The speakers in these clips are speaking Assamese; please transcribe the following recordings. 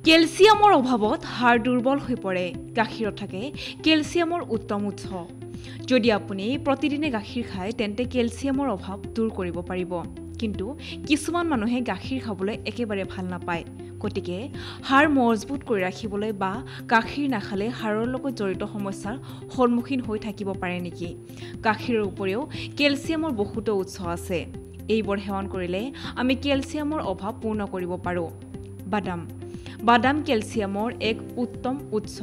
কেলছিয়ামৰ অভাৱত হাড় দুৰ্বল হৈ পৰে। গাখীৰত থাকে কেলছিয়ামৰ উত্তম উৎস। যদি আপুনি প্ৰতিদিনে গাখীৰ খায় তেন্তে কেলছিয়ামৰ অভাৱ দূৰ কৰিব পাৰিব। কিন্তু কিছুমান মানুহে গাখীৰ খাবলৈ একেবাৰে ভাল নাপায়। গতিকে হাড় মজবুত কৰি ৰাখিবলৈ বা গাখীৰ নাখালে হাড়ৰ লগত জড়িত সমস্যাৰ সন্মুখীন হৈ থাকিব পাৰে নেকি? গাখীৰৰ উপৰিও কেলছিয়ামৰ বহুতো উৎস আছে। এইবোৰ সেৱন কৰিলে আমি কেলছিয়ামৰ অভাৱ পূৰ্ণ কৰিব পাৰোঁ। বাদাম কেলছিয়ামৰ এক উত্তম উৎস।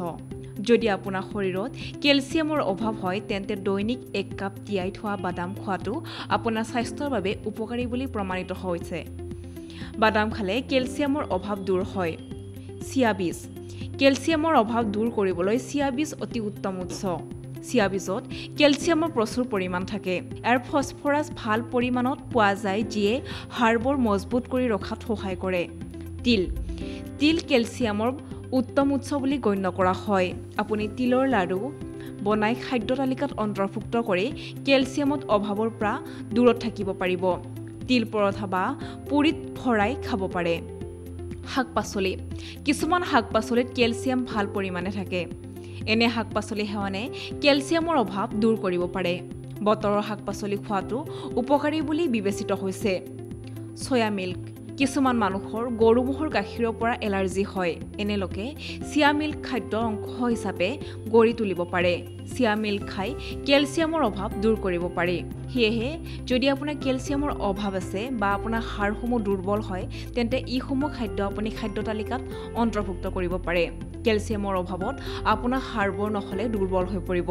যদি আপোনাৰ শৰীৰত কেলছিয়ামৰ অভাৱ হয় তেন্তে দৈনিক 1 কাপ তিয়াই থোৱা বাদাম খোৱাটো আপোনাৰ স্বাস্থ্যৰ বাবে উপকাৰী বুলি প্ৰমাণিত হৈছে। বাদাম খালে কেলছিয়ামৰ অভাৱ দূৰ হয়। চিয়া বীজ কেলছিয়ামৰ অভাৱ দূৰ কৰিবলৈ চিয়া বীজ অতি উত্তম উৎস। চিয়া বীজত কেলছিয়ামৰ প্ৰচুৰ পৰিমাণ থাকে। ইয়াৰ ফছফৰাছ ভাল পৰিমাণত পোৱা যায় যিয়ে হাড়বোৰ মজবুত কৰি ৰখাত সহায় কৰে। তিল কেলছিয়ামৰ উত্তম উৎস বুলি গণ্য কৰা হয়। আপুনি তিলৰ লাড়ু বনাই খাদ্য তালিকাত অন্তৰ্ভুক্ত কৰি কেলছিয়ামৰ অভাৱৰ পৰা দূৰত থাকিব পাৰিব। তিল পৰঠা বা পুৰিত ভৰাই খাব পাৰে। শাক-পাচলি কিছুমান শাক-পাচলিত কেলছিয়াম ভাল পৰিমাণে থাকে। এনে শাক-পাচলি সেৱনে কেলছিয়ামৰ অভাৱ দূৰ কৰিব পাৰে। বতৰৰ শাক-পাচলি খোৱাটো উপকাৰী বুলি বিবেচিত হৈছে। চয়া মিল্ক কিছুমান মানুহৰ গৰু ম'হৰ গাখীৰৰ পৰা এলাৰ্জি হয়। এনে লোকে চিয়া মিল্ক খাদ্যৰ অংশ হিচাপে গঢ়ি তুলিব পাৰে। চিয়া মিল্ক খাই কেলছিয়ামৰ অভাৱ দূৰ কৰিব পাৰি। সেয়েহে যদি আপোনাৰ কেলছিয়ামৰ অভাৱ আছে বা আপোনাৰ হাড়সমূহ দুৰ্বল হয় তেন্তে এইসমূহ খাদ্য আপুনি খাদ্য তালিকাত অন্তৰ্ভুক্ত কৰিব পাৰে। কেলছিয়ামৰ অভাৱত আপোনাৰ হাড়বোৰ নহ'লে দুৰ্বল হৈ পৰিব।